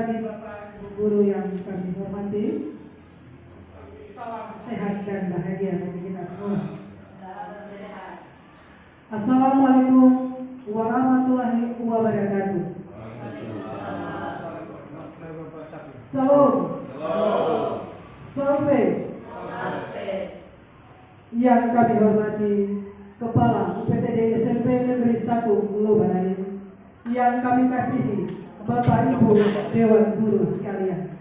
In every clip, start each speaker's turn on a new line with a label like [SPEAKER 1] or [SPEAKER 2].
[SPEAKER 1] bagi Bapak Ibu guru yang kami hormati, salam sehat dan bahagia bagi kita semua. Assalamualaikum warahmatullahi wabarakatuh. Salam. Salve. Yang kami hormati Kepala UPTD SMP Negeri 1 Lobarani, yang kami kasihi Bapak Ibu Dewan Guru sekalian.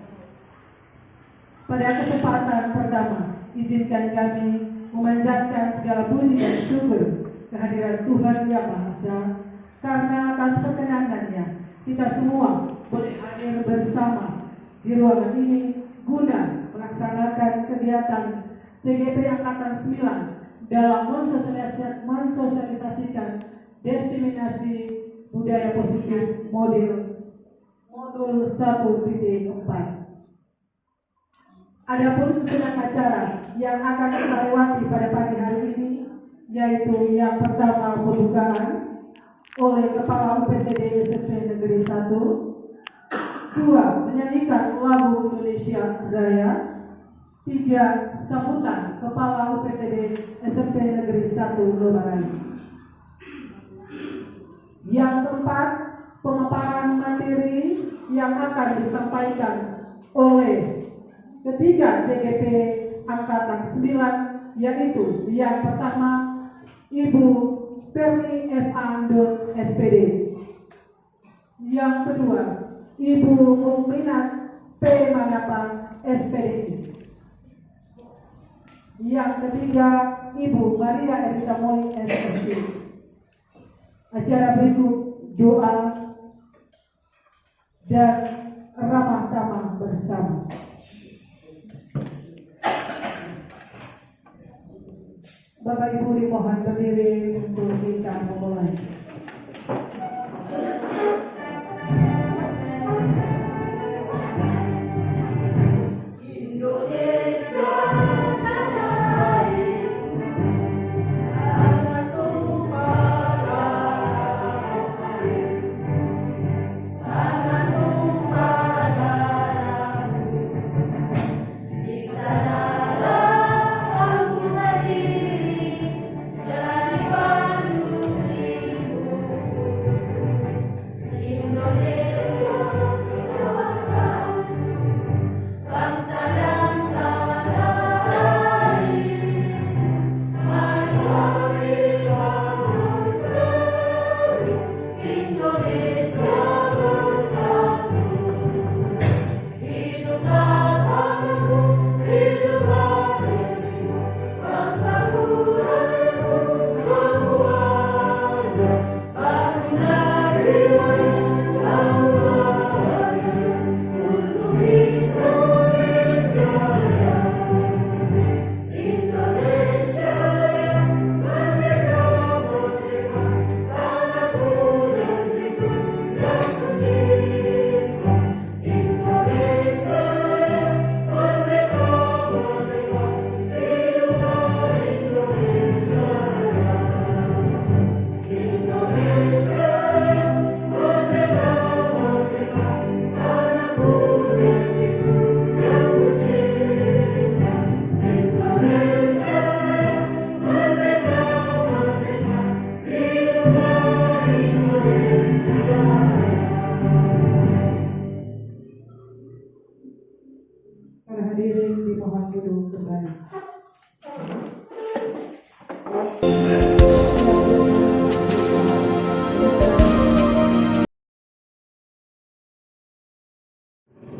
[SPEAKER 1] Pada kesempatan pertama, izinkan kami memanjatkan segala puji dan syukur kehadiran Tuhan Yang Maha Esa, karena atas perkenanannya kita semua boleh hadir bersama di ruangan ini guna melaksanakan kegiatan CGP Angkatan 9 dalam mensosialisasikan destinasi budaya positif modul 1.4. Adapun susunan acara yang akan kita lewati pada pagi hari ini, yaitu yang pertama pembukaan oleh Kepala UPTD SMP Negeri 1, 2 menyanyikan lagu Indonesia Raya, 3 sambutan Kepala UPTD SMP Negeri 1 Lobarani. Yang keempat, pemaparan materi yang akan disampaikan oleh ketiga CGP Angkatan 9, yaitu yang pertama Ibu Perni FA SPD, yang kedua Ibu Mukminat P. Manapa SPD, yang ketiga Ibu Maria Erita Moy SSD. Acara berikut doa dan ramah tamah bersama. Bapak Ibu dimohon berdiri untuk kita memulai.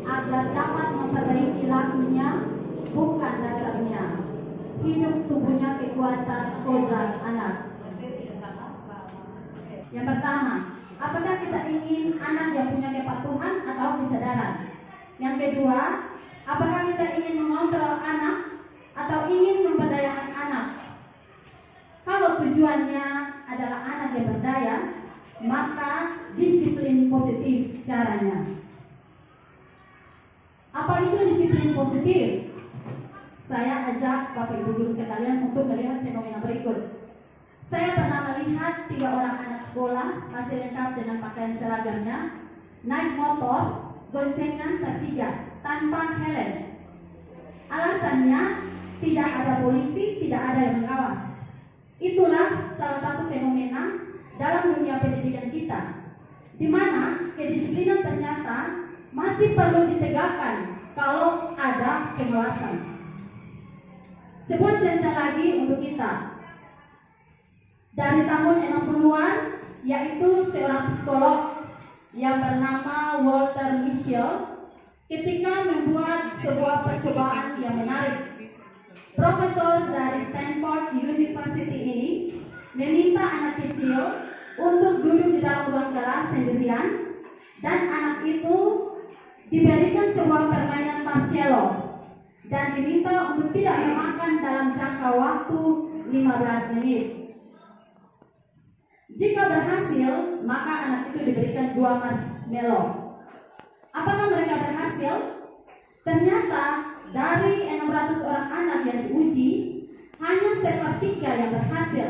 [SPEAKER 2] Agar dapat memperbaiki lakunya, bukan dasarnya. Hidup tubuhnya kekuatan kodrat anak. Yang pertama, apakah kita ingin anak yang punya kepatuhan atau kesadaran? Yang kedua, apakah kita ingin mengontrol anak atau ingin memberdayakan anak? Kalau tujuannya adalah anak yang berdaya, maka disiplin positif caranya. Apa itu disiplin positif? Saya ajak Bapak Ibu guru sekalian untuk melihat fenomena berikut. Saya pernah melihat 3 orang anak sekolah masih lengkap dengan pakaian seragamnya, naik motor goncengan bertiga tanpa helm. Alasannya tidak ada polisi, tidak ada yang mengawas. Itulah salah satu fenomena dalam dunia pendidikan kita, di mana kedisiplinan ternyata masih perlu ditegakkan kalau ada pengawasan. Sebuah cerita lagi untuk kita. Dari tahun 60-an, yaitu seorang psikolog yang bernama Walter Mischel ketika membuat sebuah percobaan yang menarik. Profesor dari Stanford University ini meminta anak kecil untuk duduk di dalam ruang kelas sendirian, dan anak itu diberikan sebuah permainan marshmallow dan diminta untuk tidak memakan dalam jangka waktu 15 menit. Jika berhasil, maka anak itu diberikan 2 marshmallow. Apakah mereka berhasil? Ternyata dari 600 orang anak yang diuji, hanya sepertiga yang berhasil.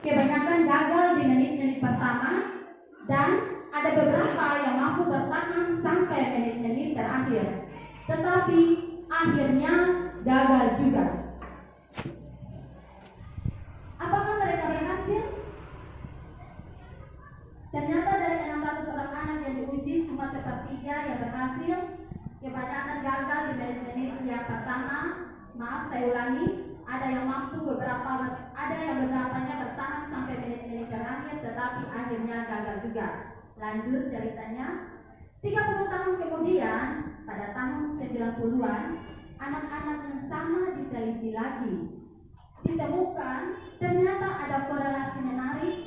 [SPEAKER 2] Kebanyakan gagal di menit-menit pertama, dan ada beberapa yang mampu bertahan sampai menit-menit terakhir. Tetapi akhirnya gagal juga. Apakah mereka berhasil? Ternyata dari 600 orang anak yang diuji, cuma sepertiga yang berhasil. Kebanyakan gagal di menit-menit yang pertama. Maaf, saya ulangi. Ada yang mampu ada yang beberapanya bertahan sampai menit-menit terakhir, tetapi akhirnya gagal juga. Lanjut ceritanya. 30 tahun kemudian, pada tahun 90-an, anak-anak yang sama diteliti lagi. Ditemukan ternyata ada korelasi menarik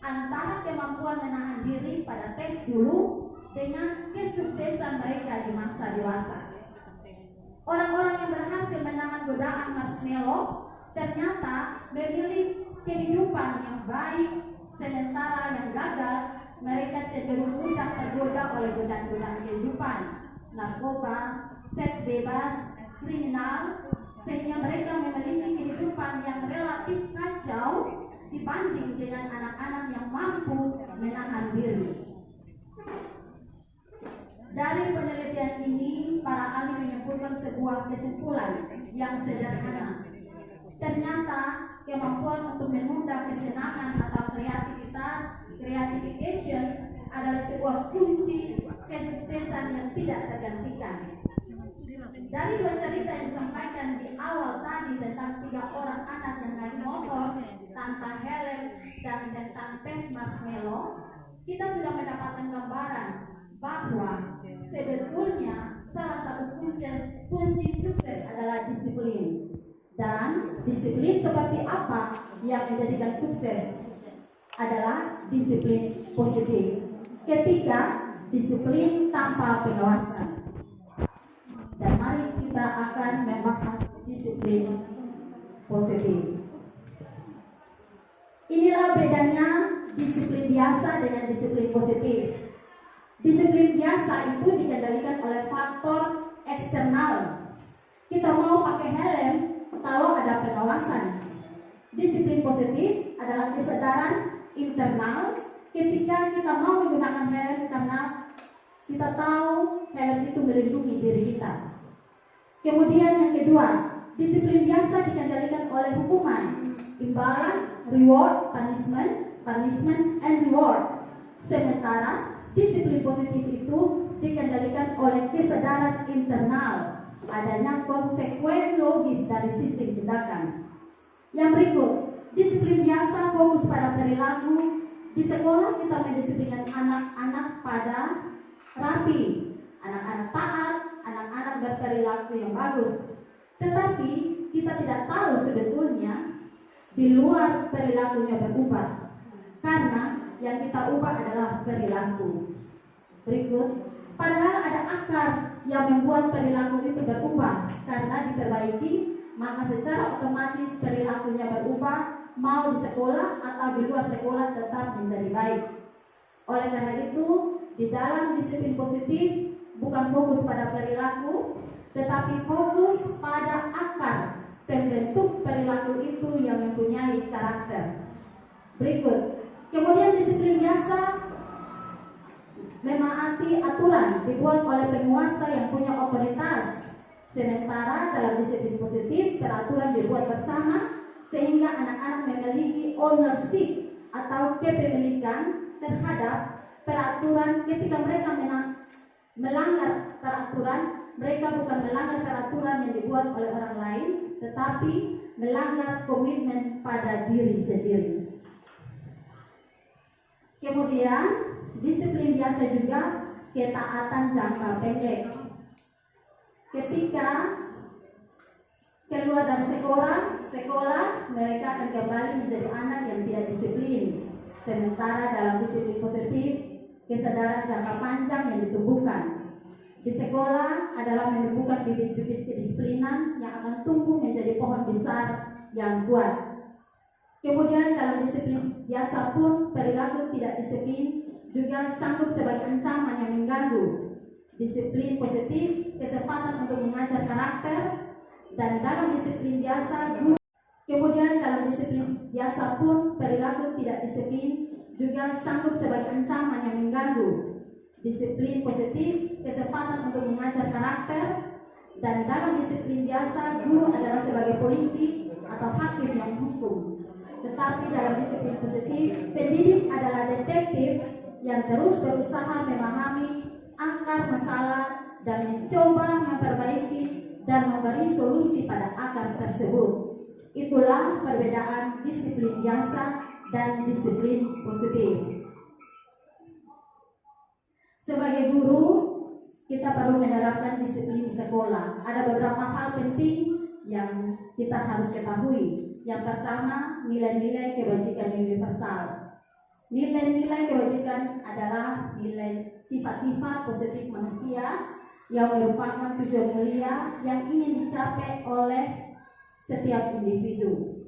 [SPEAKER 2] antara kemampuan menahan diri pada tes dulu dengan kesuksesan mereka di masa dewasa. Orang-orang yang berhasil menahan godaan marshmallow ternyata memilih kehidupan yang baik, sementara yang gagal mereka cenderung mudah tergoda oleh godaan-godaan kehidupan, narkoba, seks bebas, kriminal, sehingga mereka memiliki kehidupan yang relatif kacau dibanding dengan anak-anak yang mampu menahan diri. Dari penelitian ini, para ahli menyimpulkan sebuah kesimpulan yang sederhana. Ternyata kemampuan untuk menunda kesenangan atau creatification adalah sebuah kunci kesuksesan yang tidak tergantikan. Dari 2 cerita yang disampaikan di awal tadi tentang 3 orang anak yang naik motor tanpa helm dan tentang tes marshmallow, kita sudah mendapatkan gambaran bahwa sebetulnya salah satu kunci sukses adalah disiplin. Dan disiplin seperti apa yang menjadikan sukses adalah disiplin positif. Ketiga, disiplin tanpa pengawasan. Dan mari kita akan membahas disiplin positif. Inilah bedanya disiplin biasa dengan disiplin positif. Disiplin biasa itu dikendalikan oleh faktor eksternal. Kita mau pakai helm kalau ada pengawasan. Disiplin positif adalah kesadaran internal ketika kita mau menggunakan helm karena kita tahu helm itu melindungi diri kita. Kemudian yang kedua, disiplin biasa dikendalikan oleh hukuman, imbalan, reward, punishment, and reward. Sementara disiplin positif itu dikendalikan oleh kesadaran internal, adanya konsekuen logis dari sistem tindakan. Yang berikut, disiplin biasa fokus pada perilaku. Di sekolah kita mendisiplinkan anak-anak pada rapi, anak-anak taat, anak-anak berperilaku yang bagus. Tetapi kita tidak tahu sebetulnya di luar perilakunya berubah, karena yang kita ubah adalah perilaku. Berikut, padahal ada akar yang membuat perilaku itu berubah. Karena diperbaiki, maka secara otomatis perilakunya berubah, mau di sekolah atau di luar sekolah tetap menjadi baik. Oleh karena itu, di dalam disiplin positif bukan fokus pada perilaku, tetapi fokus pada akar pembentuk perilaku itu yang mempunyai karakter. Berikut, kemudian disiplin biasa memaati aturan dibuat oleh penguasa yang punya otoritas. Sementara dalam disiplin positif, peraturan dibuat bersama sehingga anak-anak memiliki ownership atau kepemilikan terhadap peraturan. Ketika mereka melanggar peraturan, mereka bukan melanggar peraturan yang dibuat oleh orang lain, tetapi melanggar komitmen pada diri sendiri. Kemudian, disiplin biasa juga ketaatan jangka pendek. Ketika keluar dari sekolah, mereka akan kembali menjadi anak yang tidak disiplin. Sementara dalam disiplin positif, kesadaran jangka panjang yang ditumbuhkan di sekolah adalah menumbuhkan bibit-bibit kedisiplinan yang akan tumbuh menjadi pohon besar yang kuat. Kemudian dalam disiplin biasa pun, perilaku tidak disiplin juga sanggup sebagai ancaman yang mengganggu. Disiplin positif, kesempatan untuk mengajar karakter, dan dalam disiplin biasa guru. Kemudian dalam disiplin biasa pun, perilaku tidak disiplin juga sanggup sebagai ancaman yang mengganggu. Disiplin positif, kesempatan untuk mengajar karakter, dan dalam disiplin biasa guru adalah sebagai polisi atau hakim yang menghukum. Tetapi dalam disiplin positif, pendidik adalah detektif yang terus berusaha memahami akar masalah dan mencoba memperbaiki dan memberi solusi pada akar tersebut. Itulah perbedaan disiplin biasa dan disiplin positif. Sebagai guru, kita perlu menerapkan disiplin di sekolah. Ada beberapa hal penting yang kita harus ketahui. Yang pertama, nilai-nilai kebajikan universal. Nilai-nilai kebajikan adalah nilai sifat-sifat positif manusia yang merupakan tujuan mulia yang ingin dicapai oleh setiap individu.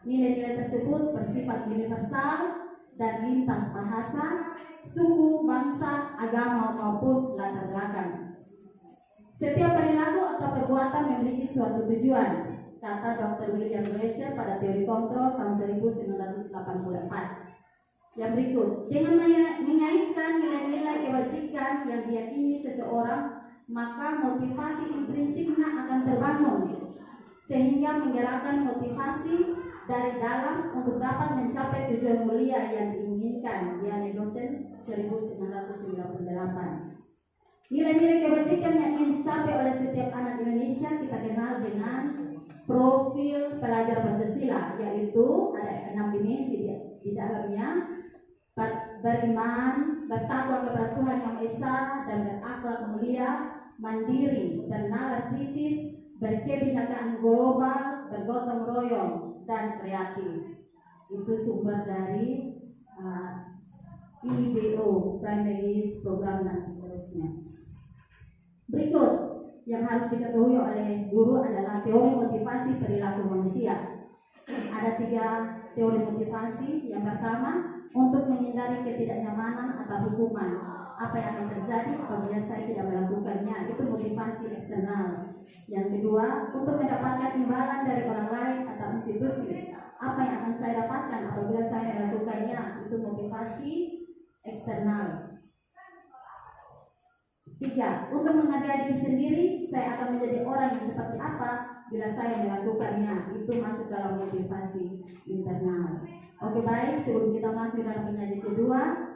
[SPEAKER 2] Nilai-nilai tersebut bersifat universal dan lintas bahasa, suku, bangsa, agama maupun latar belakang. Setiap perilaku atau perbuatan memiliki suatu tujuan, kata Dr. William Glasser pada teori kontrol tahun 1984. Yang berikut, dengan mengaitkan nilai-nilai kebajikan yang diyakini seseorang, maka motivasi intrinsiknya akan terbangun, sehingga menggerakkan motivasi dari dalam untuk dapat mencapai tujuan mulia yang diinginkan. Diane Dosen 1998. Nilai-nilai kebajikan yang ingin dicapai oleh setiap anak Indonesia kita kenal dengan profil pelajar Pancasila, yaitu ada 6 dimensi di dalamnya: beriman, bertakwa kepada Tuhan Yang Maha Esa dan berakhlak mulia, mandiri, bernalar kritis, berkebinekaan global, bergotong royong, dan kreatif. Itu sumber dari IBO, Primary Program dan seterusnya. Berikut yang harus diketahui oleh guru adalah teori motivasi perilaku manusia. Ada 3 teori motivasi. Yang pertama, untuk menghindari ketidaknyamanan atau hukuman. Apa yang akan terjadi apabila saya tidak melakukannya, itu motivasi eksternal. Yang kedua, untuk mendapatkan imbalan dari orang lain atau institusi. Apa yang akan saya dapatkan apabila saya melakukannya, itu motivasi eksternal. 3, untuk menghargai diri sendiri, saya akan menjadi orang yang seperti apa bila saya melakukannya, itu masuk dalam motivasi internal. Oke, baik, sebelum kita masuk dalam penyajian kedua,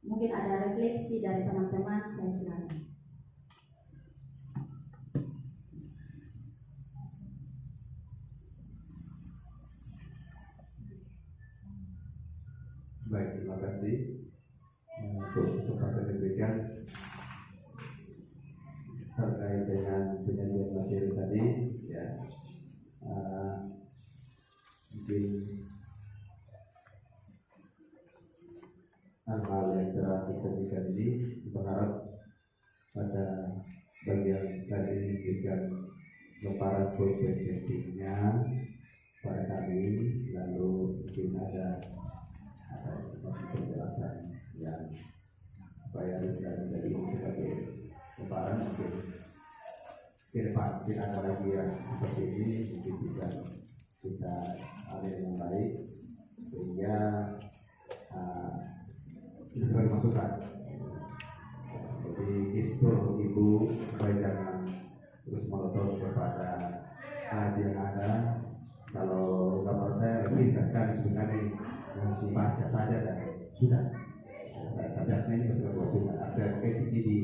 [SPEAKER 2] mungkin ada refleksi dari teman-teman, saya silakan.
[SPEAKER 3] Baik, terima kasih untuk kesempatan diberikan terkait dengan penyajian materi tadi, ya. Mungkin hal-hal yang telah disampaikan ini berharap pada bagian tadi diberikan gambaran perspektifnya pada kami, lalu mungkin ada masih penjelasan yang supaya bisa menjadi sebagai gambaran. Mungkin ke depan tidak ada lagi yang seperti ini, mungkin bisa kita ambil dengan baik sehingga itu sebagai masukan instruksi ibu supaya jangan terus melotot kepada saat yang ada. Kalau gambar saya lebih sekali sebenarnya langsung baca saja dan sudah. Tapi artinya ini masih sudah ada ini di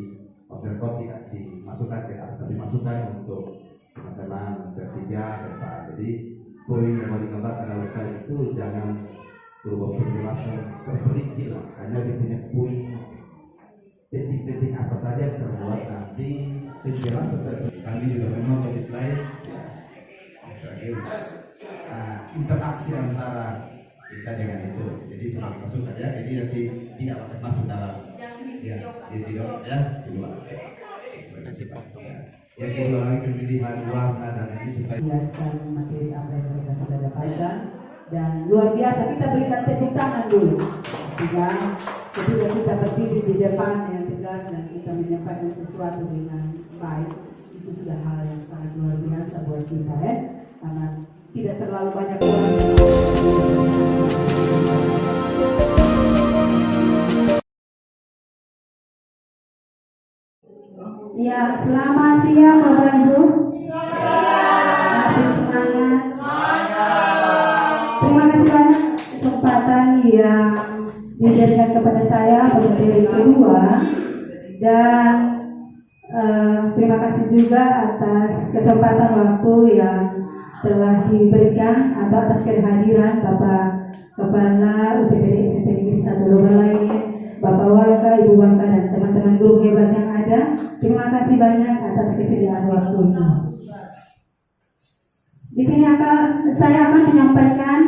[SPEAKER 3] order code tidak dimasukkan ke atas, tapi masukkan untuk teman-teman sepertiga depan. Jadi poin yang mau digambarkan oleh saya itu jangan berubah penjelasan terperinci lah, hanya dia punya poin penting-penting apa saja yang terbuat nanti penjelasan terperinci. Kami juga memang bagi slide interaksi antara kita dengan itu, jadi selalu masuk aja, jadi nanti tidak akan masuk dalam ya di video ya kedua yang kedua lagi pemilihan warna dan ini supaya
[SPEAKER 1] Jelaskan materi apa yang mereka sudah dapatkan, dan luar biasa kita berikan tepuk tangan dulu. Ketika kita berdiri di depan yang tegas dan kita menyampaikan sesuatu dengan baik, itu sudah hal yang sangat luar biasa buat kita ya, karena tidak terlalu banyak orang.
[SPEAKER 2] Ya, selamat siang Bapak Ibu. Masih semangat. Terima kasih banyak kesempatan yang diberikan kepada saya periode kedua, dan terima kasih juga atas kesempatan waktu yang telah diberikan atau atas kehadiran Bapak Kepala UPTD SMP Negeri 1 Lomba lainnya, Bapak Waka, Ibu Waka, dan teman-teman guru hebat yang ada. Terima kasih banyak atas kesediaan waktunya. Di sini saya akan menyampaikan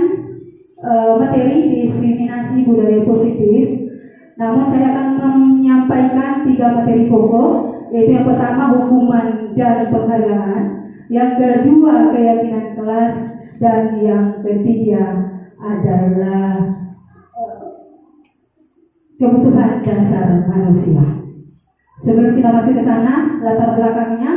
[SPEAKER 2] materi diskriminasi budaya positif. Namun saya akan menyampaikan 3 materi pokok, yaitu yang pertama hukuman dan penghargaan, yang kedua keyakinan kelas, dan yang ketiga adalah kebutuhan dasar manusia. Sebelum kita masuk ke sana, latar belakangnya,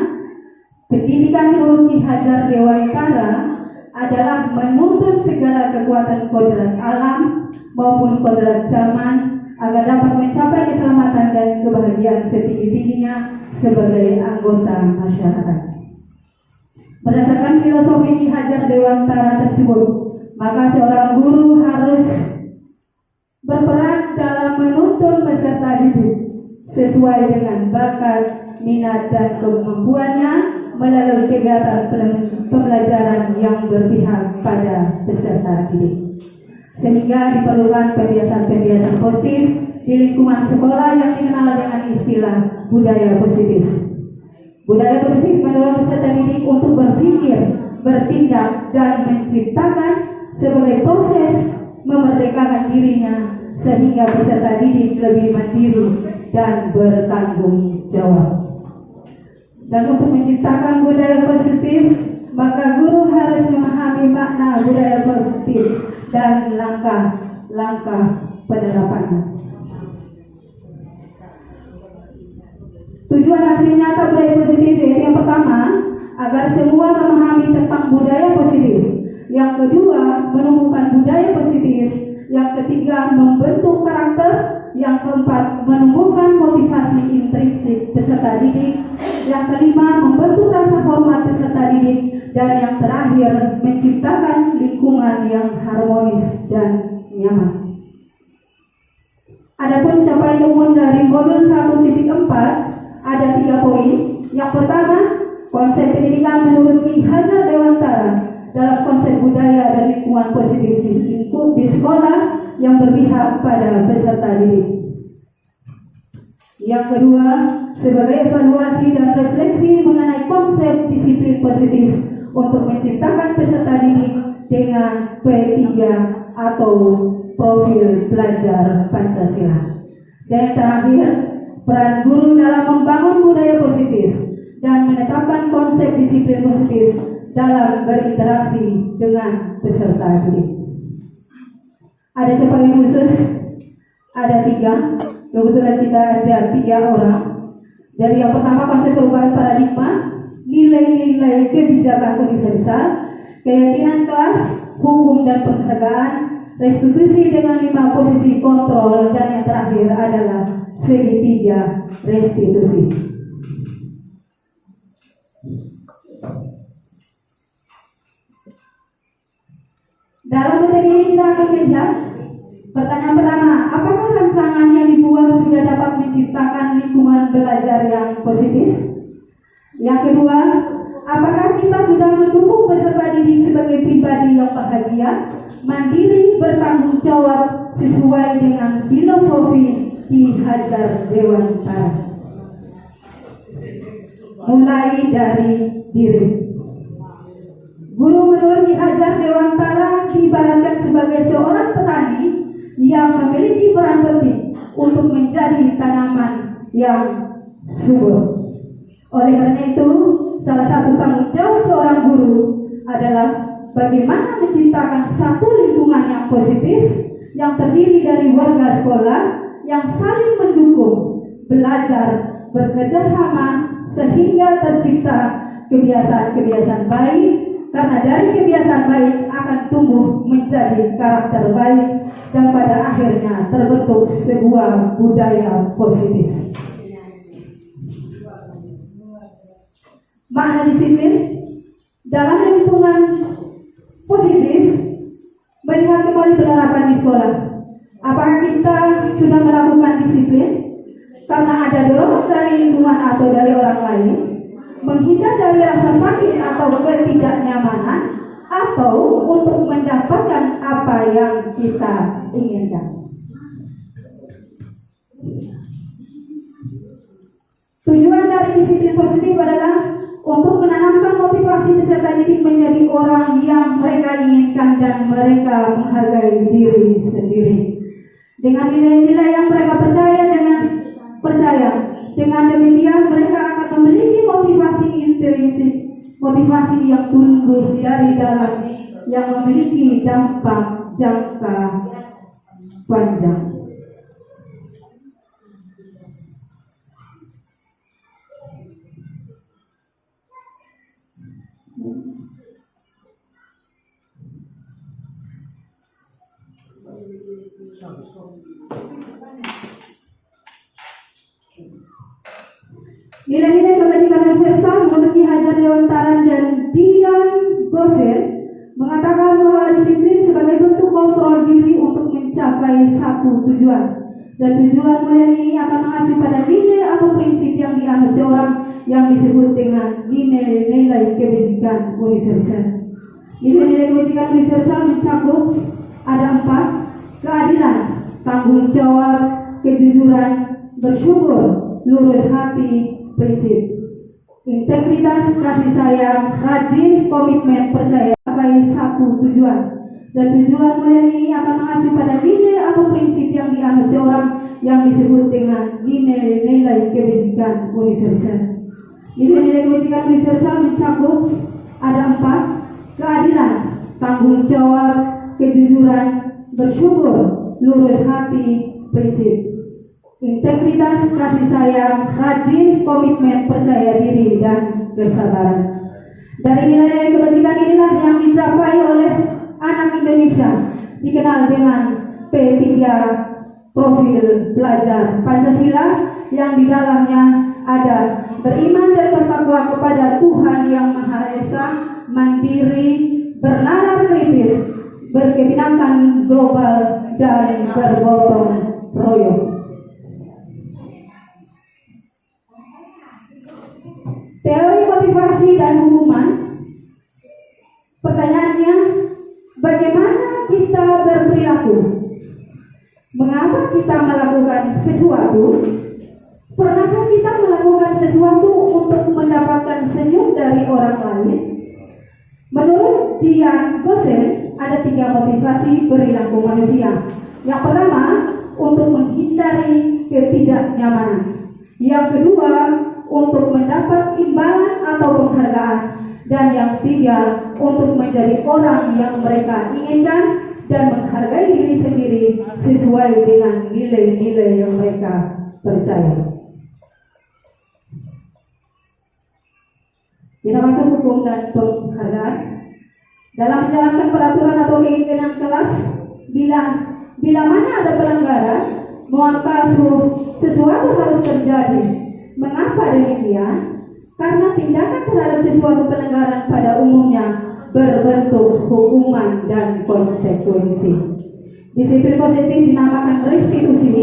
[SPEAKER 2] pendidikan menurut Ki Hajar Dewantara adalah menuntut segala kekuatan kodrat alam maupun kodrat zaman agar dapat mencapai keselamatan dan kebahagiaan setinggi-tingginya sebagai anggota masyarakat. Berdasarkan filosofi Ki Hajar Dewantara tersebut, maka seorang guru harus berperan dalam menuntun peserta didik sesuai dengan bakat, minat, dan kemampuannya melalui kegiatan pembelajaran yang berpihak pada peserta didik. Sehingga diperlukan pembiasan-pembiasan positif di lingkungan sekolah yang dikenal dengan istilah budaya positif. Budaya positif mendorong peserta didik untuk berpikir, bertindak, dan menciptakan sebagai proses memerdekakan dirinya sehingga peserta didik lebih mandiri dan bertanggung jawab. Dan untuk menciptakan budaya positif, maka guru harus memahami makna budaya positif dan langkah-langkah penerapannya. Tujuan hasil nyata budaya positif yaitu yang pertama, agar semua memahami tentang budaya positif. Yang kedua, menumbuhkan budaya positif. Yang ketiga, membentuk karakter. Yang keempat, menumbuhkan motivasi intrinsik peserta didik. Yang kelima, membentuk rasa hormat peserta didik. Dan yang terakhir, menciptakan lingkungan yang harmonis dan nyaman. Adapun capaian umum dari modul 1.4 ada 3 poin. Yang pertama, konsep pendidikan menurut Ki Hajar Dewantara dalam konsep budaya dan lingkungan positif di sekolah yang berpihak pada peserta didik. Yang kedua, sebagai evaluasi dan refleksi mengenai konsep disiplin positif untuk menciptakan peserta didik dengan P3 atau profil belajar Pancasila. Dan yang terakhir, peran guru dalam membangun budaya positif dan menetapkan konsep disiplin positif dalam berinteraksi dengan peserta didik. Ada capaian khusus, ada 3. Kebetulan kita ada 3 orang. Dari yang pertama, konsep perubahan paradigma, nilai-nilai kebijakan universal, keyakinan kelas, hukum dan penghargaan, restitusi dengan 5 posisi kontrol, dan yang terakhir adalah segitiga restitusi.
[SPEAKER 4] Dalam materi ini kita akan melihat pertanyaan pertama, apakah rancangan yang dibuat sudah dapat menciptakan lingkungan belajar yang positif? Yang kedua, apakah kita sudah mendukung peserta didik sebagai pribadi yang bahagia, mandiri, bertanggung jawab sesuai dengan filosofi Ki Hajar Dewantara? Mulai dari diri. Guru menurut Ki Hajar Dewantara diibaratkan sebagai seorang petani yang memiliki peran penting untuk menjadi tanaman yang subur. Oleh karena itu, salah satu tanggung jawab seorang guru adalah bagaimana menciptakan satu lingkungan yang positif yang terdiri dari warga sekolah yang saling mendukung, belajar, bekerja sama sehingga tercipta kebiasaan-kebiasaan baik, karena dari kebiasaan baik akan tumbuh menjadi karakter baik dan pada akhirnya terbentuk sebuah budaya positif. Makna disiplin dalam lingkungan positif melihat kembali penerapan di sekolah. Apakah kita sudah melakukan disiplin karena ada dorongan dari lingkungan atau dari orang lain, menghindar dari rasa sakit atau ketidaknyamanan, atau untuk mendapatkan apa yang kita inginkan? Tujuan dari disiplin positif adalah untuk menanamkan motivasi peserta didik menjadi orang yang mereka inginkan dan mereka menghargai diri sendiri. Dengan nilai-nilai yang mereka percaya, dengan demikian mereka akan memiliki motivasi intrinsik, motivasi yang tulus dari dalam, yang memiliki dampak jangka panjang. Nilai-nilai kebajikan universal menurut Ki Hajar Dewantara dan Dian Gosen mengatakan bahwa disiplin sebagai bentuk kontrol diri untuk mencapai satu tujuan, dan tujuan mulia ini akan mengacu pada nilai atau prinsip yang dianut seorang yang disebut dengan nilai-nilai kebajikan universal. Nilai-nilai kebajikan universal mencakup ada 4: keadilan, tanggung jawab, kejujuran, bersyukur, lurus hati, prinsip, integritas, kasih sayang, rajin, komitmen, percaya sampai satu tujuan. Dan tujuan mulia ini akan mengacu pada nilai atau prinsip yang dianut seorang yang disebut dengan nilai-nilai kebajikan universal. Nilai-nilai kebajikan universal mencakup ada 4: keadilan, tanggung jawab, kejujuran, bersyukur, lurus hati, prinsip, integritas, kasih sayang, rajin, komitmen, percaya diri, dan kesabaran. Dari nilai kebajikan inilah yang dicapai oleh anak Indonesia dikenal dengan P3 Profil Pelajar Pancasila, yang di dalamnya ada beriman dan bertakwa kepada Tuhan Yang Maha Esa, mandiri, bernalar kritis, berkebinekaan global, dan bergotong royong. Teori motivasi dan hukuman. Pertanyaannya, bagaimana kita berperilaku? Mengapa kita melakukan sesuatu? Pernahkah kita melakukan sesuatu untuk mendapatkan senyum dari orang lain? Menurut Dian Gosen, ada 3 motivasi perilaku manusia. Yang pertama, untuk menghindari ketidaknyamanan. Yang kedua, untuk mendapat imbalan atau penghargaan. Dan yang ketiga, untuk menjadi orang yang mereka inginkan dan menghargai diri sendiri sesuai dengan nilai-nilai yang mereka percaya. Kita masuk hukum dan penghargaan. Dalam menjalankan peraturan atau keinginan kelas, bila mana ada pelanggaran, maka sesuatu harus terjadi. Mengapa demikian? Karena tindakan terhadap sesuatu pelanggaran pada umumnya berbentuk hukuman dan konsekuensi. Disiplin positif dinamakan restitusi.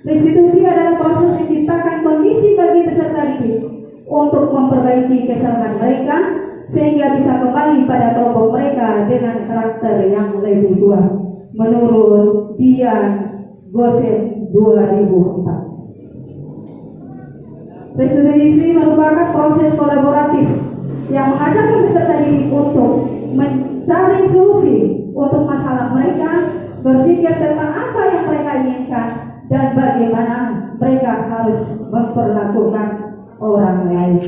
[SPEAKER 4] Restitusi adalah proses menciptakan kondisi bagi peserta didik untuk memperbaiki kesalahan mereka sehingga bisa kembali pada kelompok mereka dengan karakter yang lebih kuat. Menurut Dian Gosen 2004. Restitusi merupakan proses kolaboratif yang mengajak peserta didik untuk mencari solusi untuk masalah mereka, berpikir tentang apa yang mereka inginkan dan bagaimana mereka harus memperlakukan orang lain.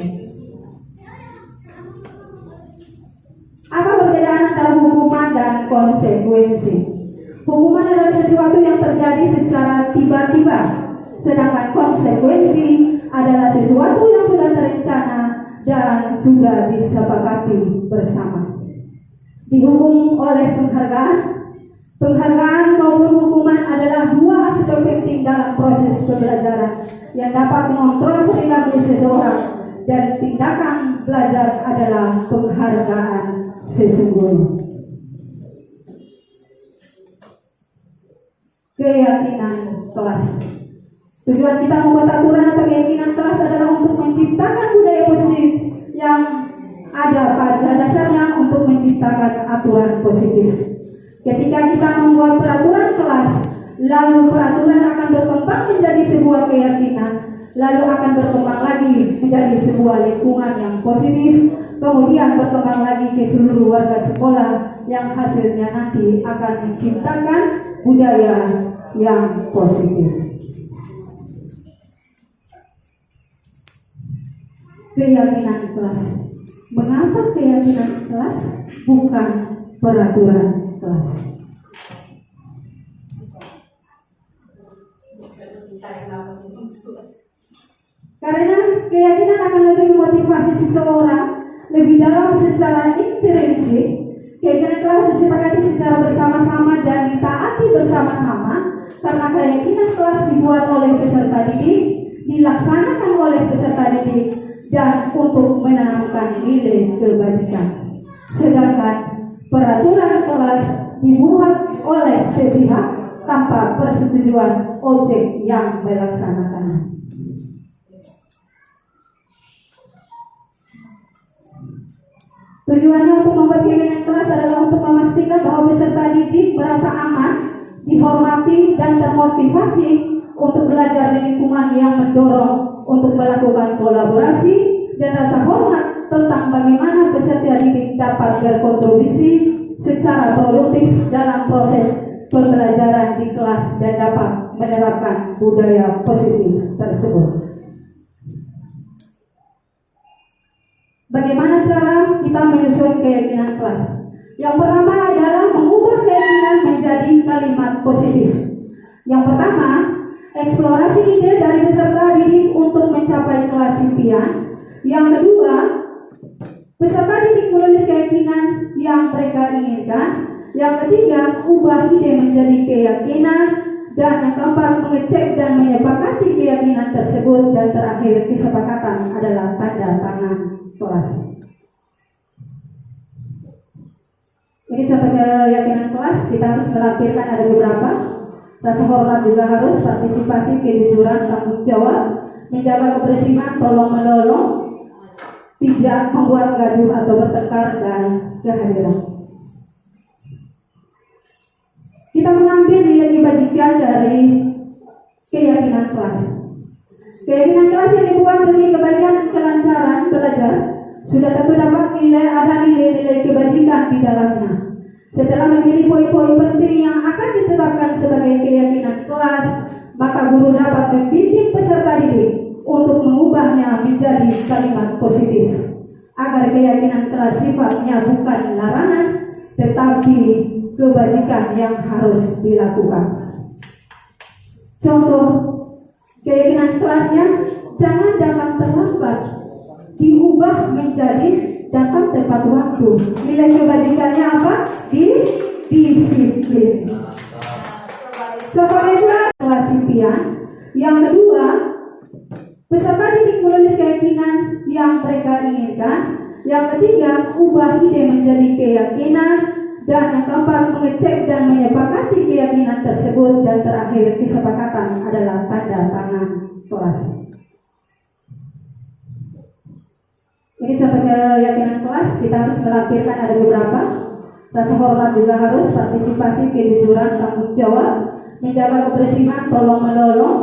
[SPEAKER 4] Apa perbedaan antara hukuman dan konsekuensi? Hukuman adalah sesuatu yang terjadi secara tiba-tiba, sedangkan konsekuensi adalah sesuatu yang sudah terencana dan sudah disepakati bersama. Dihukum oleh penghargaan maupun hukuman adalah dua aspek penting dalam proses pembelajaran yang dapat mengontrol perilaku seseorang, dan tindakan belajar adalah penghargaan sesungguhnya. Keyakinan kelas. Tujuan kita membuat aturan atau keyakinan kelas adalah untuk menciptakan budaya positif yang ada pada dasarnya untuk menciptakan aturan positif. Ketika kita membuat peraturan kelas, lalu peraturan akan berkembang menjadi sebuah keyakinan, lalu akan berkembang lagi menjadi sebuah lingkungan yang positif, kemudian berkembang lagi ke seluruh warga sekolah yang hasilnya nanti akan menciptakan budaya yang positif. Keyakinan kelas. Mengapa keyakinan kelas bukan peraturan kelas? Karena keyakinan akan lebih memotivasi seseorang lebih dalam secara intrinsik. Keyakinan kelas disepakati secara bersama-sama dan ditaati bersama-sama karena keyakinan kelas dibuat oleh peserta didik, dilaksanakan oleh peserta didik, dan untuk menanamkan nilai kebajikan. Sedangkan peraturan kelas dibuat oleh sepihak tanpa persetujuan objek yang melaksanakannya. Tujuannya untuk membuat keyakinan kelas adalah untuk memastikan bahwa peserta didik merasa aman, dihormati, dan termotivasi untuk belajar di lingkungan yang mendorong untuk melakukan kolaborasi dan rasa hormat tentang bagaimana peserta didik dapat berkontribusi secara produktif dalam proses pembelajaran di kelas dan dapat menerapkan budaya positif tersebut. Bagaimana cara kita menyusun keyakinan kelas? Yang pertama adalah mengubah keyakinan menjadi kalimat positif. Yang pertama, eksplorasi ide dari peserta didik untuk mencapai kelas impian. Yang kedua, peserta didik menulis keyakinan yang mereka inginkan. Yang ketiga, ubah ide menjadi keyakinan. Dan yang keempat, mengecek dan menyepakati keyakinan tersebut. Dan terakhir, kesepakatan adalah tanda tangan kelas. Ini contoh keyakinan kelas. Kita harus melampirkan ada beberapa. Rasa hormat juga harus, partisipasi, kejujuran, tanggung jawab, menjaga kebersihan, tolong menolong, tidak membuat gaduh atau bertengkar, dan kehadiran. Kita mengambil nilai kebajikan dari keyakinan kelas. Keyakinan kelas yang dibuat demi kebaikan kelancaran belajar sudah tentu dapat ada nilai-nilai kebajikan di dalamnya. Setelah memilih poin-poin penting yang akan ditetapkan sebagai keyakinan kelas, maka guru dapat membimbing peserta didik untuk mengubahnya menjadi kalimat positif agar keyakinan kelas sifatnya bukan larangan tetapi kebajikan yang harus dilakukan. Contoh keyakinan kelasnya, jangan datang terlambat, diubah menjadi datang tepat waktu. Nilai kebajikannya apa? Disiplin. Contoh kedua, kelas impian. Yang kedua, peserta didik menulis keyakinan yang mereka inginkan. Yang ketiga, ubah ide menjadi keyakinan. Dan yang keempat, mengecek dan menyepakati keyakinan tersebut. Dan terakhir, kesepakatan adalah tanda tangan kelas. Ini contoh keyakinan kelas. Kita harus melampirkan ada beberapa. Rasa hormat juga harus, partisipasi, kejujuran, tanggung jawab, menjaga kebersihan, tolong menolong,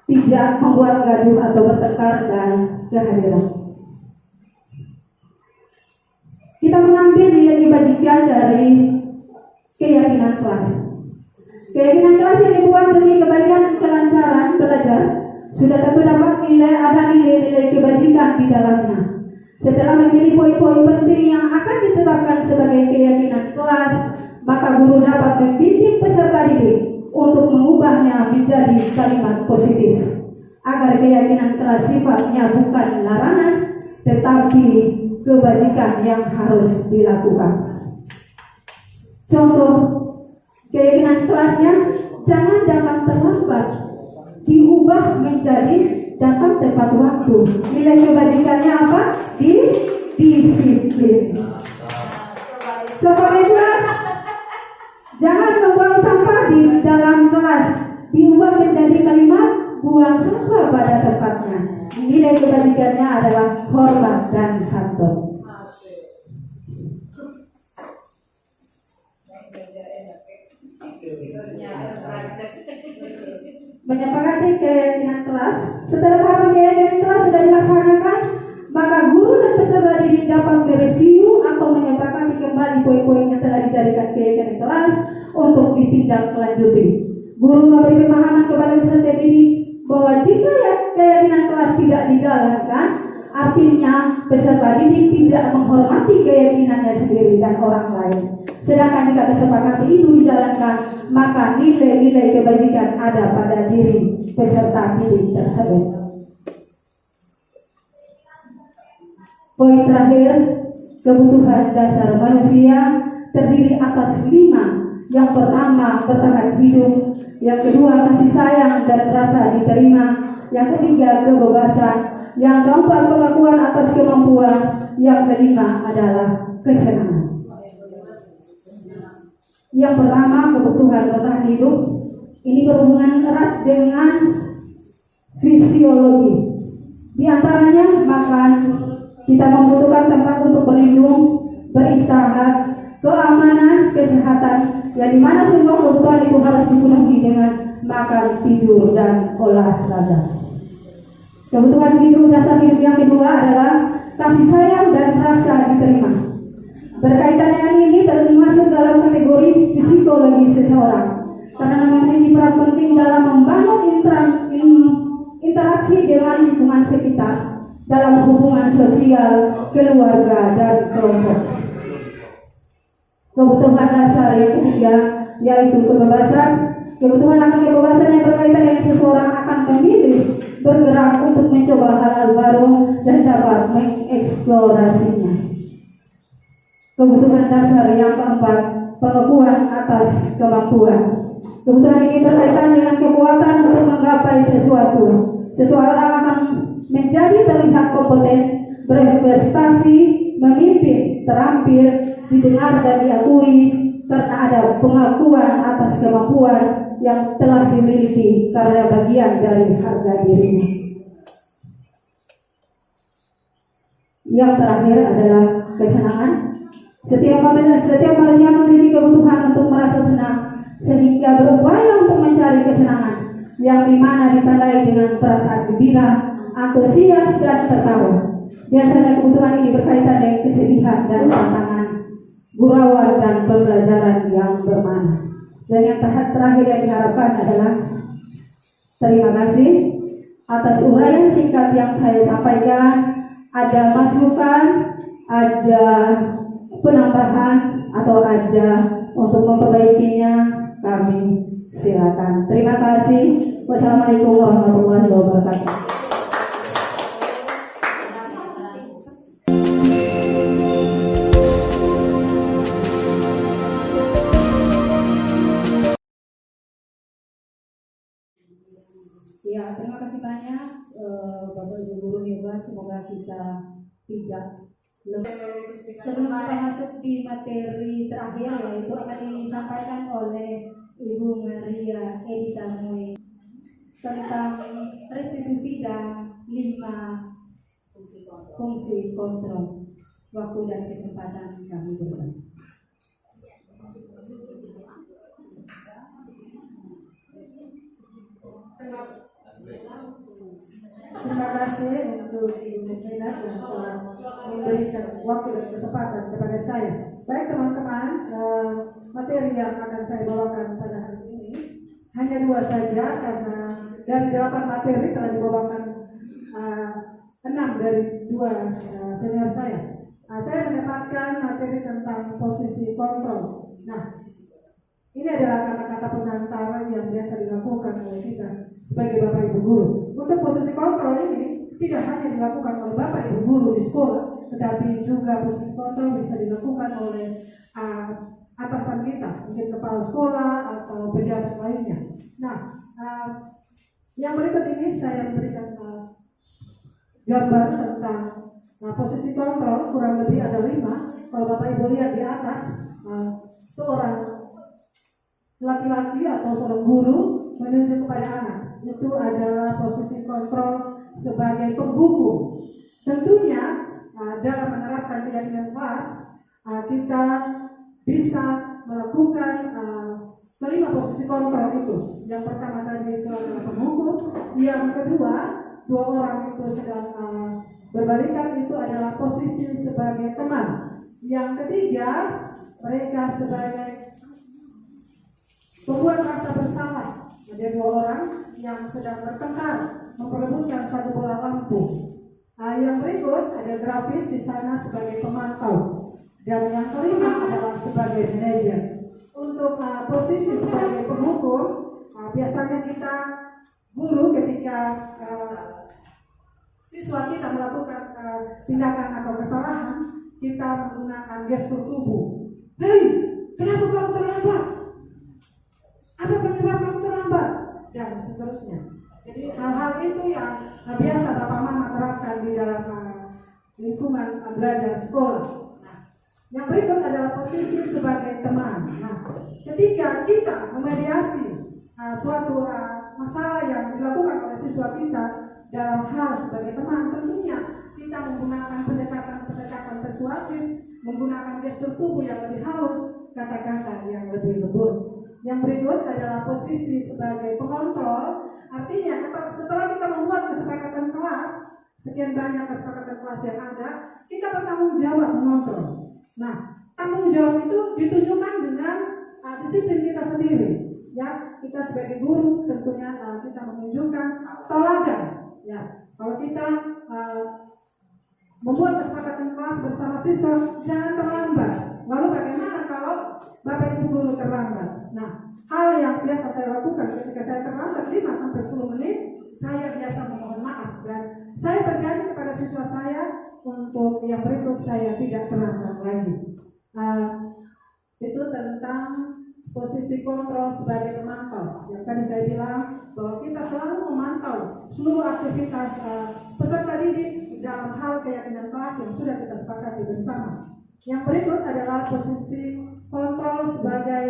[SPEAKER 4] tidak membuat gaduh atau bertengkar, dan kehadiran. Kita mengambil nilai kebajikan dari keyakinan kelas. Keyakinan kelas yang dibuat demi kebaikan kelancaran belajar sudah tentu dapat ada nilai-nilai kebajikan di dalamnya. Setelah memilih poin-poin penting yang akan ditetapkan sebagai keyakinan kelas, maka guru dapat membimbing peserta didik untuk mengubahnya menjadi kalimat positif, agar keyakinan kelas sifatnya bukan larangan, tetapi kebajikan yang harus dilakukan. Contoh keyakinan kelasnya, jangan datang terlambat, diubah menjadi datang tepat waktu. Nilai kebajikannya apa? Disiplin. Contoh kedua, jangan membuang sampah di dalam kelas, diubah menjadi kalimat buang sampah pada tempatnya. Nilai kebajikannya adalah hormat dan santun. Menyepakati keyakinan kelas. Setelah tahapan keyakinan kelas sudah dilaksanakan, maka guru dan peserta didik dapat mereview atau menyepakati kembali poin-poin yang telah dijadikan keyakinan kelas untuk ditindaklanjuti. Guru memberi pemahaman kepada peserta didik bahwa jika keyakinan kelas tidak dijalankan, artinya peserta didik tidak menghormati keyakinannya sendiri dan orang lain. Sedangkan jika kesepakatan itu dijalankan, maka nilai-nilai kebajikan ada pada diri peserta didik tersebut. Poin terakhir, kebutuhan dasar manusia terdiri atas 5. Yang pertama, bertahan hidup. Yang kedua, kasih sayang dan rasa diterima. Yang ketiga, kebebasan. Yang keempat, pengakuan atas kemampuan. Yang kelima adalah kesenangan. Yang pertama, kebutuhan bertahan hidup. Ini berhubungan erat dengan fisiologi. Di antaranya makan, kita membutuhkan tempat untuk berlindung, beristirahat, keamanan, kesehatan, yang dimana semua kebutuhan itu harus dipenuhi dengan makan, tidur, dan olahraga. Kebutuhan hidup, dasar hidup yang kedua adalah kasih sayang dan rasa diterima. Berkaitan dengan ini termasuk dalam kategori psikologi seseorang, karena memiliki peran penting dalam membangun interaksi dengan lingkungan sekitar dalam hubungan sosial, keluarga, dan kelompok. Kebutuhan dasar yang ketiga yaitu kebebasan. Kebutuhan akan kebebasan yang berkaitan dengan seseorang akan memilih bergerak untuk mencoba hal-hal baru dan dapat mengeksplorasinya. Kebutuhan dasar yang keempat, pengakuan atas kemampuan. Kebutuhan ini berkaitan dengan kekuatan untuk menggapai sesuatu. Seseorang akan menjadi terlihat kompeten, berprestasi, memimpin, terampil, didengar dan diakui karena ada pengakuan atas kemampuan yang telah dimiliki karena bagian dari harga dirinya. Yang terakhir adalah kesenangan. Setiap manusia memiliki kebutuhan untuk merasa senang, sehingga berupaya untuk mencari kesenangan, yang dimana ditandai dengan perasaan gembira, antusias, dan tertawa. Biasanya kebutuhan ini berkaitan dengan kesedihan dan tantangan, gurauan, dan pembelajaran yang bermakna. Dan yang terakhir yang diharapkan adalah terima kasih atas uraian singkat yang saya sampaikan. Ada masukan, ada penambahan, atau ada untuk memperbaikinya, kami silakan. Terima kasih. Wassalamualaikum warahmatullahi wabarakatuh. Ya, terima kasih banyak Bapak Ibu guru hebat. Semoga kita tidak Sebelum kita masuk di materi terakhir, yaitu akan disampaikan oleh Ibu Maria Edita Mui tentang restitusi dan 5 fungsi kontrol. Waktu dan kesempatan kami berikan.
[SPEAKER 1] Terima kasih untuk Ibu Minat yang telah memberikan waktu dan kesempatan kepada saya. Baik teman-teman, materi yang akan saya bawakan pada hari ini hanya 2 saja, karena dari 8 materi telah dibawakan 6 dari 2 senior saya. Saya mendapatkan materi tentang posisi kontrol. Nah, ini adalah kata-kata pengantar yang biasa dilakukan oleh kita sebagai Bapak Ibu guru. Untuk posisi kontrol ini tidak hanya dilakukan oleh Bapak Ibu guru di sekolah, tetapi juga posisi kontrol bisa dilakukan oleh atasan kita, mungkin kepala sekolah atau pejabat lainnya. Nah, yang berikut ini saya memberikan gambar tentang posisi kontrol, kurang lebih ada 5. Kalau Bapak Ibu lihat di atas, seorang laki-laki atau seorang guru menunjuk kepada anak, itu adalah posisi kontrol sebagai penghukum. Tentunya dalam menerapkan keyakinan kelas, kita bisa melakukan kelima posisi kontrol itu. Yang pertama tadi itu adalah penghukum, yang kedua 2 orang itu sedang berbalikan, itu adalah posisi sebagai teman, yang ketiga mereka sebagai pembuat rasa bersalah. Ada 2 orang yang sedang bertengkar memperebutkan satu bola lampu. Yang berikut ada grafis di sana sebagai pemantau, dan yang kelima adalah sebagai manajer. Untuk posisi sebagai penghukum, biasanya kita guru ketika siswa kita melakukan tindakan atau kesalahan, kita menggunakan gestur tubuh. Hei, kenapa kamu terlambat? Apa penyebab kamu terlambat? Dan seterusnya. Jadi hal-hal itu yang biasa Bapak Mama terapkan di dalam lingkungan belajar sekolah. Nah, yang berikut adalah posisi sebagai teman. Nah, ketika kita memediasi suatu masalah yang dilakukan oleh siswa kita dalam hal sebagai teman, tentunya kita menggunakan pendekatan persuasif, menggunakan gestur tubuh yang lebih halus, kata-kata yang lebih lembut. Yang berikut adalah posisi sebagai pengontrol, artinya setelah kita membuat kesepakatan kelas, sekian banyak kesepakatan kelas yang ada, kita bertanggung jawab mengontrol. Nah, tanggung jawab itu ditunjukkan dengan disiplin kita sendiri. Ya, kita sebagai guru tentunya kita menunjukkan teladan. Ya, kalau kita membuat kesepakatan kelas bersama siswa, jangan terlambat. Lalu bagaimana kalau Bapak Ibu guru terlambat? Nah, hal yang biasa saya lakukan ketika saya terlambat 5-10 menit, saya biasa memohon maaf, dan saya berjanji kepada siswa saya untuk yang berikut saya tidak terlambat lagi. Itu tentang posisi kontrol sebagai pemantau. Yang tadi saya bilang bahwa kita selalu memantau seluruh aktivitas peserta didik dalam hal keyakinan kelas yang sudah kita sepakati bersama. Yang berikut adalah posisi kontrol sebagai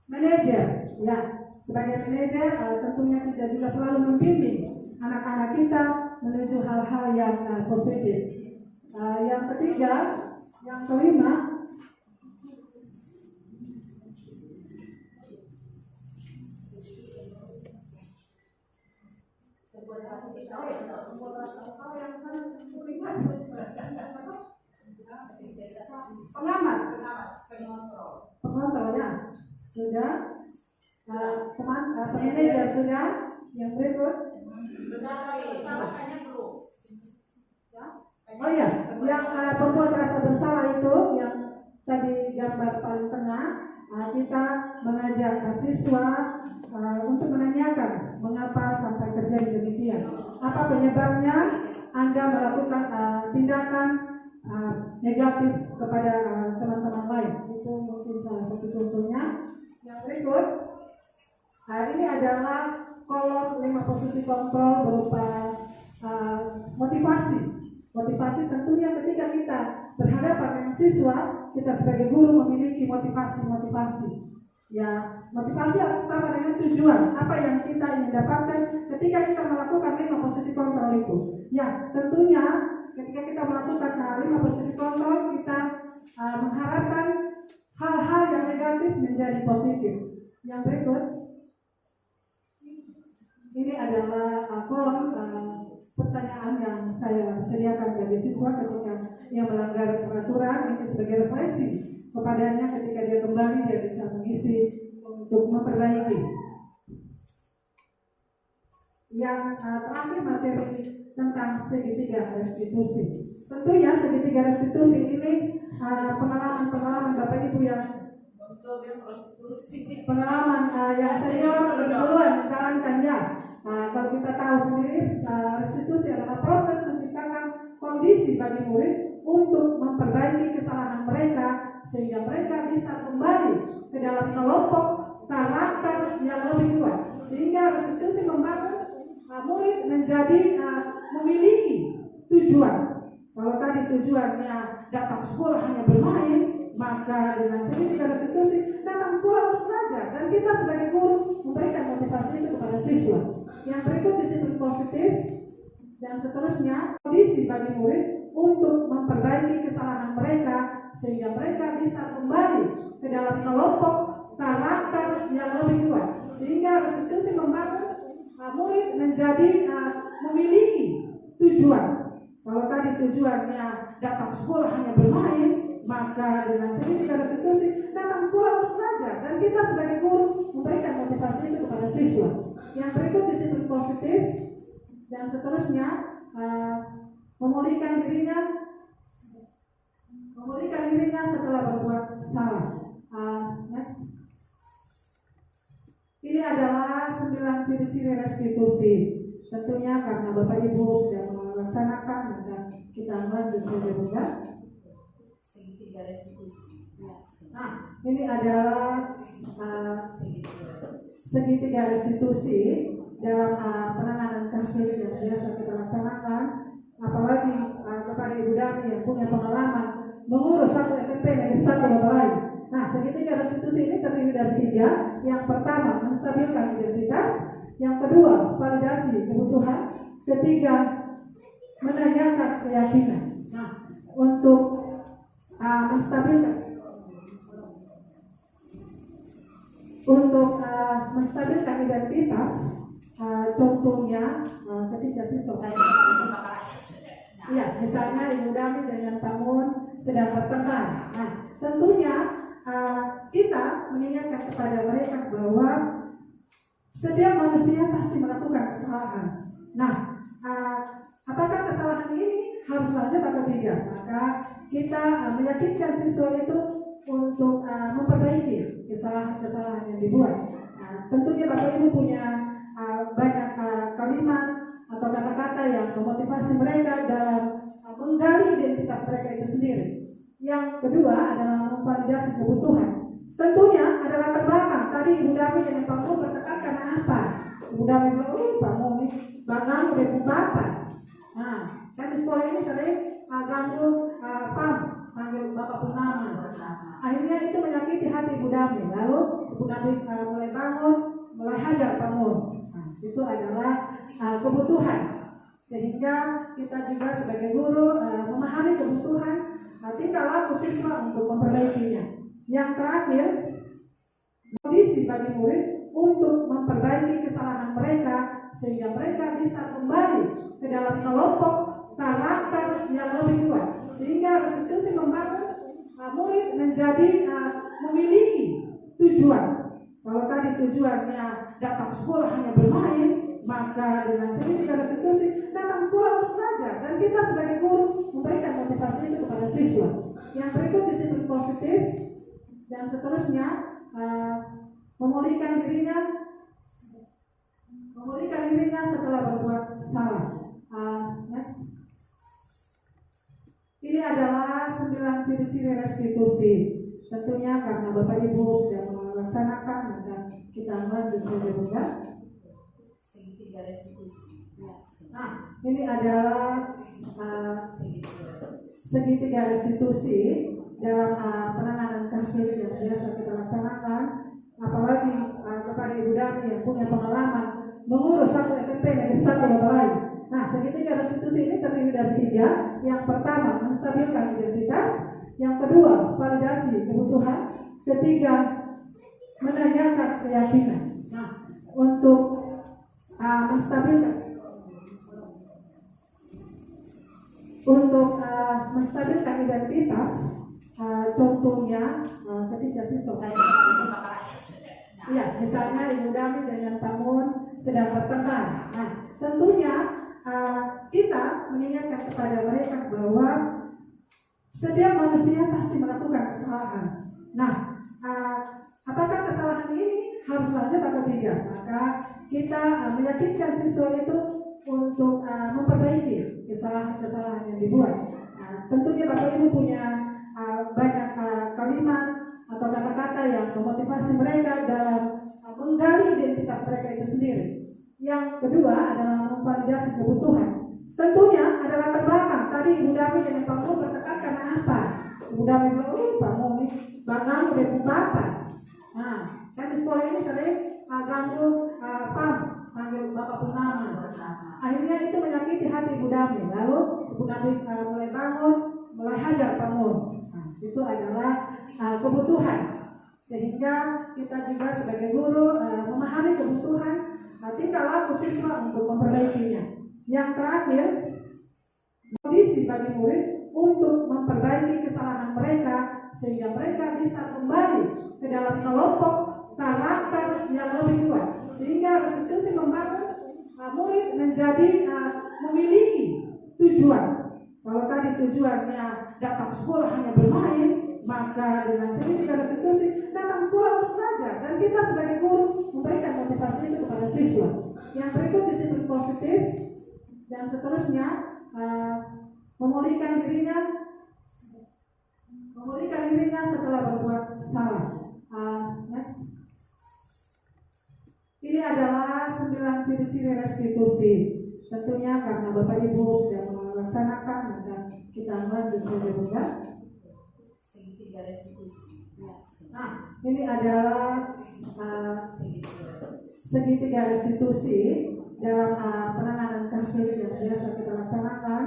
[SPEAKER 1] manajer. Ya, sebagai manajer tentunya kita juga selalu membimbing anak-anak kita menuju hal-hal yang positif. Yang ketiga, yang kelima, pengontrolnya sudah, manajer sudah. Yang berikut, oh ya, yang pembuat rasa bersalah itu yang tadi gambar paling tengah, kita mengajak siswa untuk menanyakan mengapa sampai terjadi demikian, apa penyebabnya Anda melakukan tindakan negatif kepada teman-teman lain. Itu mungkin salah satu contohnya. Yang berikut, ini adalah kolom 5 posisi kontrol berupa motivasi. Motivasi tentunya ketika kita berhadapan dengan siswa, kita sebagai guru memiliki motivasi. Ya, motivasi sama dengan tujuan. Apa yang kita ingin dapatkan ketika kita melakukan 5 posisi kontrol itu. Ya, tentunya ketika kita melakukan 5 posisi kontrol, kita mengharapkan hal-hal yang negatif menjadi positif. Yang berikut, ini adalah kolom pertanyaan yang saya sediakan bagi siswa ketika ia melanggar peraturan. Ini sebagai refleksi kepadanya ketika dia kembali, dia bisa mengisi untuk memperbaiki. Yang terakhir, materi tentang segitiga restitusi. Tentunya segitiga restitusi ini pengalaman Bapak Ibu yang pengalaman yang senior duluan menjalankannya. Kalau kita tahu sendiri, restitusi adalah proses menciptakan kondisi bagi murid untuk memperbaiki kesalahan mereka sehingga mereka bisa kembali ke dalam kelompok karakter yang lebih kuat. Sehingga restitusi membangun murid menjadi memiliki tujuan. Kalau tadi tujuannya datang sekolah hanya bermain, maka dengan segitiga restitusi datang sekolah untuk belajar, dan kita sebagai guru memberikan motivasi itu kepada siswa. Yang berikut, disiplin positif dan seterusnya, kondisi bagi murid untuk memperbaiki kesalahan mereka sehingga mereka bisa kembali ke dalam kelompok karakter yang lebih kuat. Sehingga restitusi membangun murid menjadi memiliki tujuan. Kalau tadi tujuannya datang sekolah hanya bermain, maka dengan segitiga restitusi datang sekolah untuk belajar, dan kita sebagai guru memberikan motivasi itu kepada siswa. Yang berikut, disiplin positif dan seterusnya, memulihkan dirinya setelah berbuat salah. Next. Ini adalah 9 ciri-ciri restitusi. Tentunya karena Bapak Ibu sudah melaksanakan, maka kita lanjut saja, Bunda.
[SPEAKER 2] Segitiga restitusi.
[SPEAKER 1] Nah, ini adalah segitiga restitusi dalam penanganan kasus yang biasa kita laksanakan. Apalagi kepada Ibu Dami yang punya pengalaman mengurus satu SMP negeri 1 Bapak lain. Nah, segitiga restitusi ini terdiri dari 3. Yang pertama, menstabilkan identitas. Yang kedua, validasi kebutuhan. Ketiga, menanyakan keyakinan. Nah, untuk menstabilkan identitas, contohnya ketika siswa misalnya Ibu Dami dengan Pak Mun sedang bertengkar. Nah, tentunya kita mengingatkan kepada mereka bahwa setiap manusia pasti melakukan kesalahan. Nah, apakah kesalahan ini harus lanjut atau tidak? Maka kita meyakinkan siswa itu untuk memperbaiki kesalahan-kesalahan yang dibuat. Nah, tentunya Bapak Ibu punya banyak kalimat atau kata-kata yang memotivasi mereka dalam menggali identitas mereka itu sendiri. Yang kedua adalah memvalidasi kebutuhan. Tentunya ada latar belakang. Tadi Ibu Dami dan Pak Mu bertengkar karena apa? Ibu Dami bilang, Pak Mu ini bangga udah bapak. Nah, kan di sekolah ini sering ganggu panggil Bapak Purnama. Akhirnya itu menyakiti hati Ibu Dami. Lalu Ibu Dami mulai bangun, mulai hajar Pak Mu. Nah, itu adalah kebutuhan. Sehingga kita juga sebagai guru memahami kebutuhan tingkah laku siswa untuk memperbaikinya. Yang terakhir, kondisi bagi murid untuk memperbaiki kesalahan mereka sehingga mereka bisa kembali ke dalam kelompok karakter yang lebih kuat. Sehingga restitusi membangun murid menjadi memiliki tujuan. Kalau tadi tujuannya datang sekolah hanya bermain, maka dengan segitiga restitusi datang sekolah untuk belajar, dan kita sebagai guru memberikan motivasi itu kepada siswa. Yang berikut, disiplin positif dan seterusnya, memulihkan dirinya setelah berbuat salah. Next. Ini adalah 9 ciri-ciri restitusi. Tentunya karena Bapak Ibu sudah melaksanakan, maka kita lanjut saja, Bunda.
[SPEAKER 2] Segitiga restitusi.
[SPEAKER 1] Nah, ini adalah segitiga restitusi dalam penanganan kasus yang biasa kita laksanakan, apalagi kepada Ibu Dami yang punya pengalaman mengurus satu SMP negeri 1 Babalai. Nah, segitiga restitusi ini terdiri dari 3. Yang pertama, menstabilkan identitas. Yang kedua, validasi kebutuhan. Ketiga, menanyakan keyakinan. Nah, untuk menstabilkan identitas, contohnya ketika siswa ya, misalnya Ibu Dami dengan Tamun sedang bertengkar. Nah, tentunya kita mengingatkan kepada mereka bahwa setiap manusia pasti melakukan kesalahan. Nah, apakah kesalahan ini harus lanjut atau tidak? Maka kita meyakinkan siswa itu untuk memperbaiki kesalahan-kesalahan yang dibuat. Tentunya Bapak Ibu punya banyak kalimat atau kata-kata yang memotivasi mereka dalam menggali identitas mereka itu sendiri. Yang kedua adalah memvalidasi kebutuhan. Tentunya ada latar belakang. Tadi Ibu Dami dan Pak Mu bertengkar karena apa? Ibu Dami bilang, Pak Mu ini bangang udah bapak. Nah, kan di sekolah ini sering ganggu panggil Bapak Purnama. Akhirnya itu menyakiti hati Ibu Dami. Lalu Ibu Dami mulai bangun, mulai hajar Pak Mu. Nah, itu adalah kebutuhan. Sehingga kita juga sebagai guru memahami kebutuhan, tingkah laku siswa untuk memperbaikinya. Yang terakhir, kondisi bagi murid untuk memperbaiki kesalahan mereka sehingga mereka bisa kembali ke dalam kelompok karakter yang lebih kuat. Sehingga restitusi membangun murid menjadi memiliki tujuan. Kalau tadi tujuannya datang sekolah hanya bermain, maka dengan segitiga restitusi datang sekolah untuk belajar, dan kita sebagai guru memberikan motivasi itu kepada siswa. Yang berikut disiplin positif dan seterusnya, memulihkan dirinya setelah berbuat salah. Next. Ini adalah 9 ciri-ciri restitusi. Tentunya karena Bapak Ibu sudah melaksanakan, maka kita lanjut saja Bunda.
[SPEAKER 2] Segitiga restitusi.
[SPEAKER 1] Nah, ini adalah segitiga restitusi dalam penanganan kasus yang biasa kita laksanakan,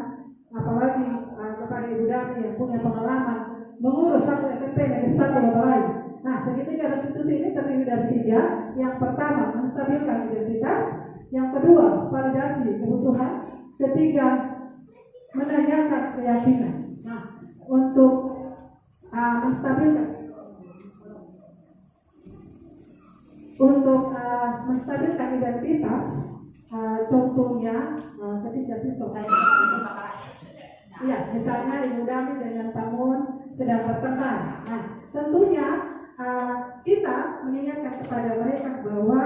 [SPEAKER 1] apalagi kepada Ibu Dami yang punya pengalaman mengurus satu SMP negeri 1 Babalai. Nah, segitiga restitusi ini terdiri dari 3. Yang pertama, menstabilkan identitas. Yang kedua, validasi kebutuhan. Ketiga, menanyakan keyakinan. Nah, untuk menstabilkan identitas, contohnya ketika siswa ya, misalnya Ibu Dami dengan Tamun sedang bertengkar. Nah, tentunya kita mengingatkan kepada mereka bahwa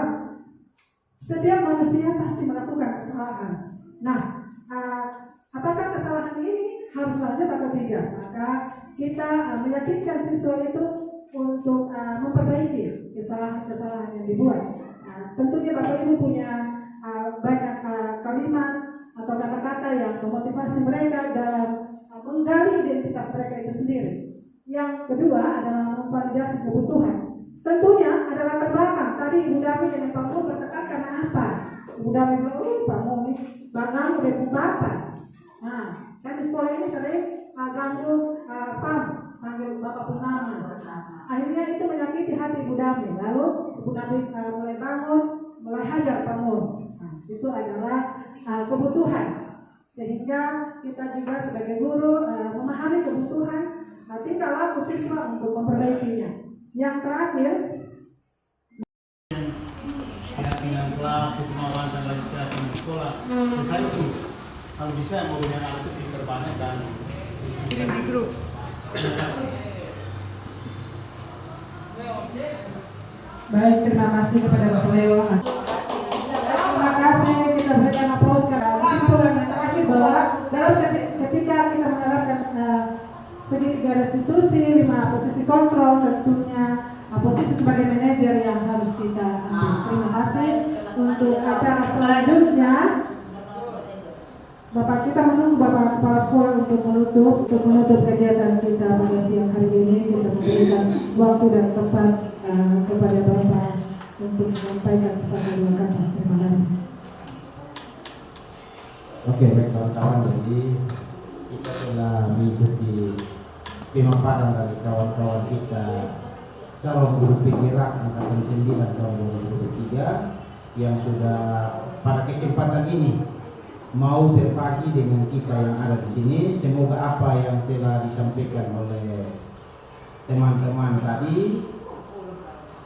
[SPEAKER 1] setiap manusia pasti melakukan kesalahan. Nah, apakah kesalahan ini harus lanjut atau tidak? Maka kita meyakinkan siswa itu untuk memperbaiki kesalahan-kesalahan yang dibuat. Tentunya Bapak Ibu punya banyak kalimat atau kata-kata yang memotivasi mereka dalam menggali identitas mereka itu sendiri. Yang kedua adalah memvalidasi kebutuhan. Tentunya ada latar belakang. Tadi Ibu Dami dan Pak Mu bertengkar karena apa? Ibu Dami bilang, Pak Mu ini bangang udah bapak. Nah, kan di sekolah ini sering ganggu panggil Bapak Purnama. Akhirnya itu menyakiti hati Ibu Dami. Lalu Ibu Dami mulai bangun, mulai hajar Pak Mu. Nah, itu adalah kebutuhan. Sehingga kita juga sebagai guru memahami kebutuhan, tingkah laku siswa untuk memperbaikinya. Yang terakhir,
[SPEAKER 5] keyakinan kelas, kemauan dan lain sebagainya di sekolah. Saya usul kalau bisa mobilnya alat itu diperbanyak dan kirim di grup.
[SPEAKER 1] baik, terima kasih kepada Bapak Leo. Terima kasih, kita berikan aplaus karena kesimpulan yang terakhir bahwa dalam ketika kita menerapkan segitiga restitusi, 5 posisi kontrol, tentunya posisi sebagai manajer yang harus kita ambil. Terima kasih. Untuk acara selanjutnya kita menunggu Bapak Kepala Sekolah untuk menutup kegiatan kita pada siang hari ini. Kita memberikan waktu dan tempat kepada Bapak untuk menyampaikan sepatah dua kata. Terima kasih.
[SPEAKER 3] Oke, baik kawan-kawan, jadi kita telah mengikuti pemaparan dari kawan-kawan kita calon guru penggerak angkatan 9 tahun 2023 yang sudah pada kesempatan ini mau berbagi dengan kita yang ada di sini. Semoga apa yang telah disampaikan oleh teman-teman tadi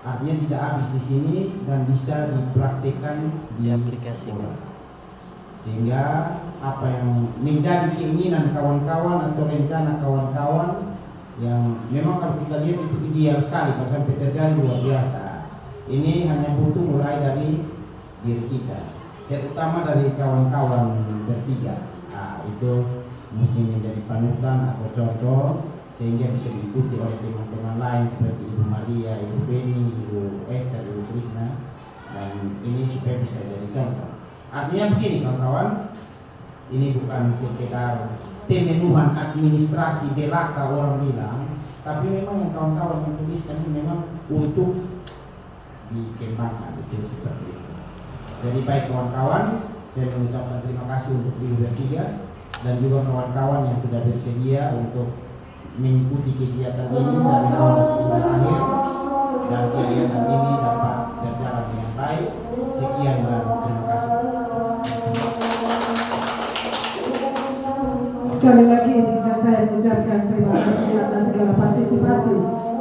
[SPEAKER 3] artinya tidak habis di sini dan bisa dipraktikkan di aplikasinya, sehingga apa yang menjadi keinginan kawan-kawan atau rencana kawan-kawan yang memang kalau kita lihat itu ideal sekali kalau sampai terjadi luar biasa. Ini hanya butuh mulai dari diri kita, terutama dari kawan-kawan bertiga. Nah, itu mesti menjadi panutan atau contoh sehingga bisa diikuti oleh teman-teman lain seperti Ibu Maria, Ibu Beni, Ibu Esther, Ibu Krisna, dan ini supaya bisa jadi contoh. Artinya begini kawan-kawan, ini bukan sekedar pemenuhan administrasi belaka orang bilang, tapi memang yang kawan-kawan yang tuliskan ini memang untuk dikembangkan, itu seperti itu. Jadi baik kawan-kawan, saya mengucapkan terima kasih untuk ibu bertiga dan juga kawan-kawan yang sudah bersedia untuk mengikuti kegiatan ini dari awal hingga akhir, dan kegiatan ini dapat berjalan dengan baik. Sekian dan terima kasih.
[SPEAKER 1] Sekali lagi izinkan saya mengucapkan terima kasih atas segala partisipasi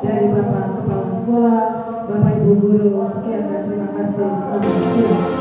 [SPEAKER 1] dari Bapak Kepala Sekolah, Bapak Ibu Guru. Sekian dan terima kasih.